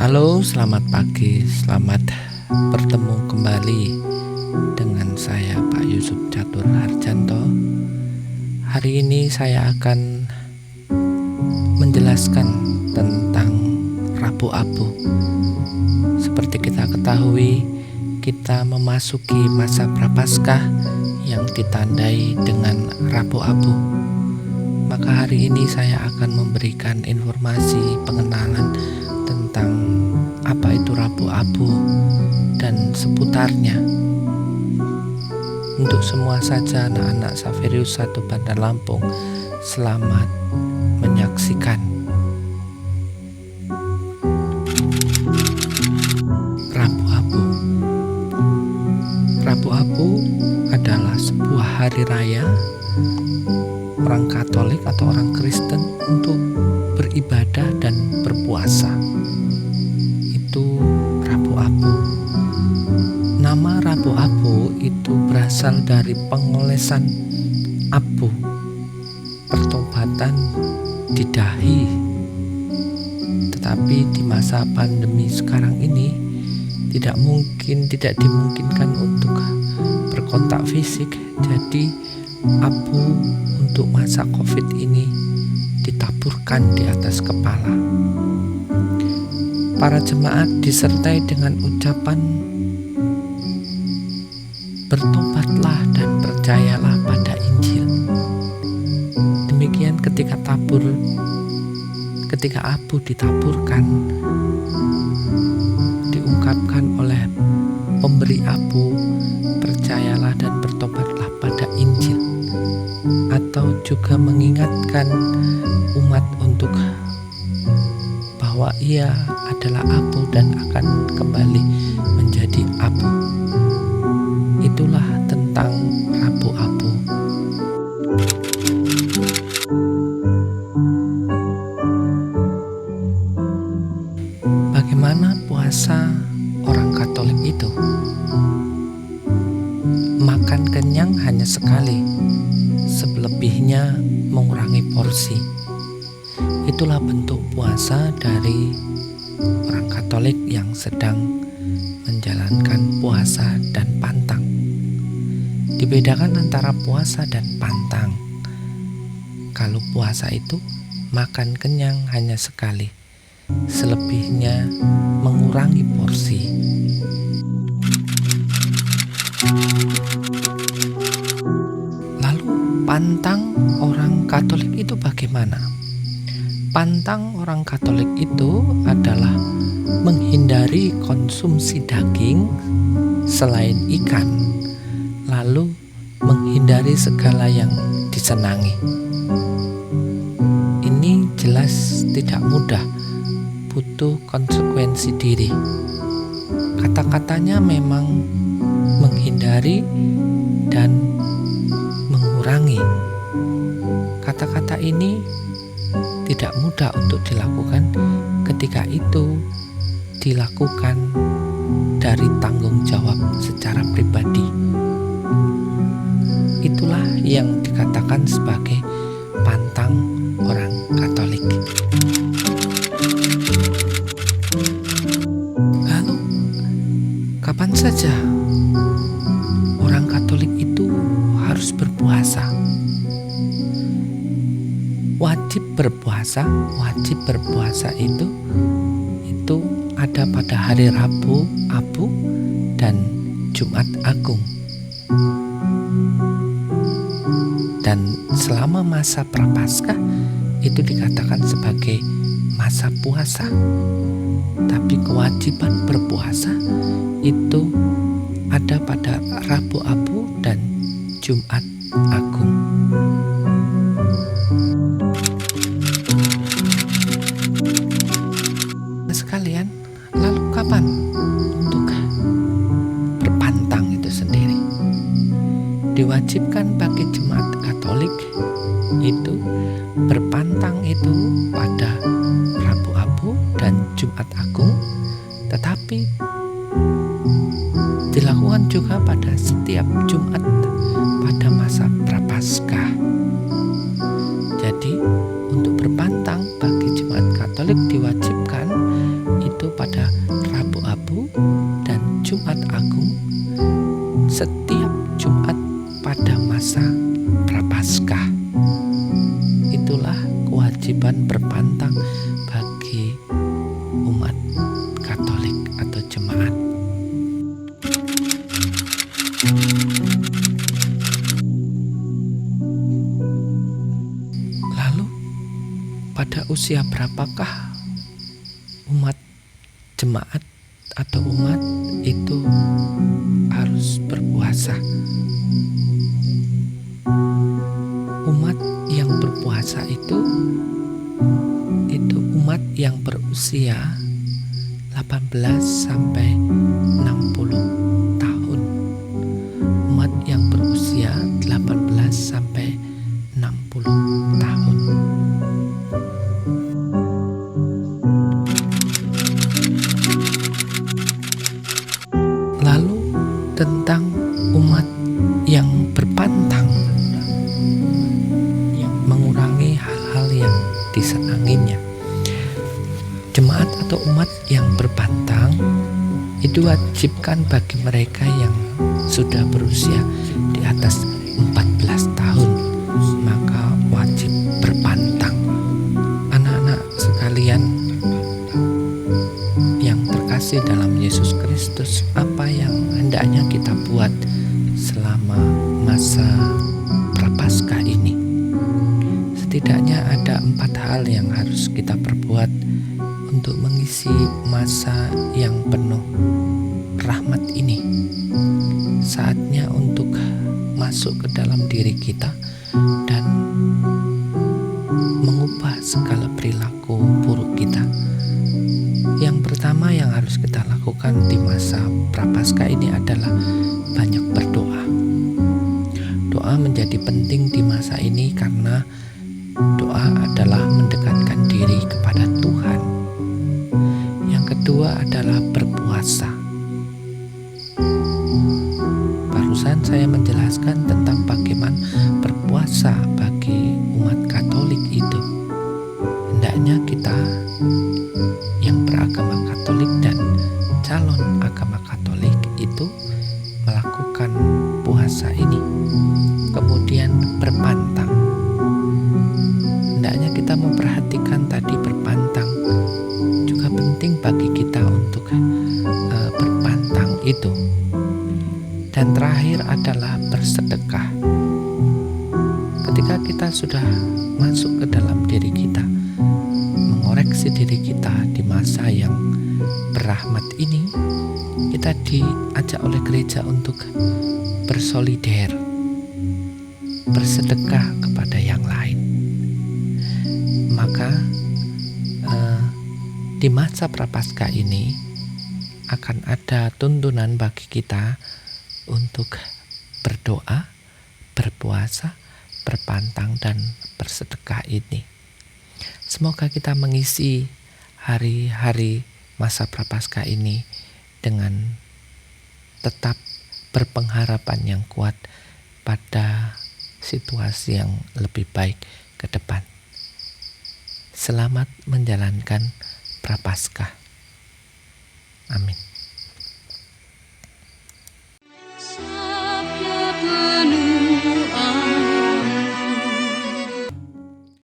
Halo, selamat pagi, selamat bertemu kembali dengan saya Pak Yusuf Catur Harjanto. Hari ini saya akan menjelaskan tentang Rabu Abu. Seperti kita ketahui, kita memasuki masa Prapaskah yang ditandai dengan Rabu Abu. Maka hari ini saya akan memberikan informasi pengenalan tentang apa itu Rabu Abu dan seputarnya. Untuk semua saja anak-anak Saverius 1 Bandar Lampung, selamat menyaksikan. Rabu Abu. Rabu Abu adalah sebuah hari raya orang Katolik atau orang Kristen untuk beribadah dan berpuasa. Itu Rabu Abu. Nama Rabu Abu itu berasal dari pengolesan abu, pertobatan di dahi. Tetapi di masa pandemi sekarang ini tidak dimungkinkan untuk berkontak fisik. Jadi abu untuk masa COVID ini ditaburkan di atas kepala. Para jemaat disertai dengan ucapan bertobatlah dan percayalah pada Injil. Demikian ketika abu ditaburkan, diungkapkan oleh pemberi abu, percayalah dan bertobatlah pada Injil, atau juga mengingatkan umat untuk bahwa ia adalah abu dan akan kembali menjadi abu. Itulah tentang Rabu Abu. Bagaimana puasa orang Katolik itu? Makan kenyang hanya sekali, selebihnya mengurangi porsi. Itulah bentuk puasa dari orang Katolik yang sedang menjalankan puasa dan pantang. Dibedakan antara puasa dan pantang. Kalau puasa itu makan kenyang hanya sekali, selebihnya mengurangi porsi. Lalu pantang orang Katolik itu bagaimana? Pantang orang Katolik itu adalah menghindari konsumsi daging selain ikan, lalu menghindari segala yang disenangi. Ini jelas tidak mudah, butuh konsekuensi diri. Kata-katanya memang menghindari dan mengurangi. Kata-kata ini tidak mudah untuk dilakukan ketika itu dilakukan dari tanggung jawab secara pribadi. Itulah yang dikatakan sebagai pantang orang Katolik. Lalu, kapan saja orang Katolik itu harus berpuasa? Wajib berpuasa itu ada pada hari Rabu Abu dan Jumat Agung. Dan selama masa Prapaskah itu dikatakan sebagai masa puasa. Tapi kewajiban berpuasa itu ada pada Rabu Abu dan Jumat Agung. Sekalian, lalu kapan untuk berpantang itu sendiri? Diwajibkan bagi jemaat Katolik itu berpantang itu pada Rabu Abu dan Jumat Agung, tetapi dilakukan juga pada setiap Jumat pada masa Prapaskah. Jadi untuk berpantang bagi jemaat Katolik diwajibkan itu pada pada masa Prapaskah. Itulah kewajiban berpantang bagi umat Katolik atau jemaat. Lalu pada usia berapakah umat jemaat atau umat itu harus berpuasa? Umat yang berpuasa itu umat yang berusia 18 sampai 60 tahun. Umat yang berusia 18 sampai 60 tahun. Lalu tentang umat yang berpantang, yang mengurangi hal-hal yang disenanginya. Jemaat atau umat yang berpantang itu wajibkan bagi mereka yang sudah berusia di atas 14 tahun, maka wajib berpantang. Anak-anak sekalian yang terkasih dalam Yesus Kristus, apa yang hendaknya kita buat selama masa Prapaskah ini? Setidaknya ada 4 hal yang harus kita perbuat untuk mengisi masa yang penuh rahmat ini. Saatnya untuk masuk ke dalam diri kita dan mengubah segala perilaku buruk kita. Yang pertama yang harus kita lakukan di masa Prapaskah ini adalah banyak berdoa. Doa menjadi penting di masa ini karena doa adalah mendekatkan diri kepada Tuhan. Yang kedua adalah berpuasa. Barusan saya menjelaskan tentang bagaimana berpuasa bagi umat Katolik itu. Hendaknya kita yang beragama Katolik dan calon agama Katolik itu melakukan puasa ini. Kemudian berpantang. Hendaknya kita memperhatikan tadi berpantang. Juga penting bagi kita untuk berpantang itu. Dan terakhir adalah bersedekah. Ketika kita sudah masuk ke dalam diri kita, mengoreksi diri kita di masa yang berahmat ini, kita diajak oleh gereja untuk bersolider, bersedekah kepada yang lain. Maka di masa Prapaskah ini akan ada tuntunan bagi kita untuk berdoa, berpuasa, berpantang, dan bersedekah ini. Semoga kita mengisi hari-hari masa Prapaskah ini dengan tetap berpengharapan yang kuat pada situasi yang lebih baik ke depan. Selamat menjalankan Prapaskah. Amin.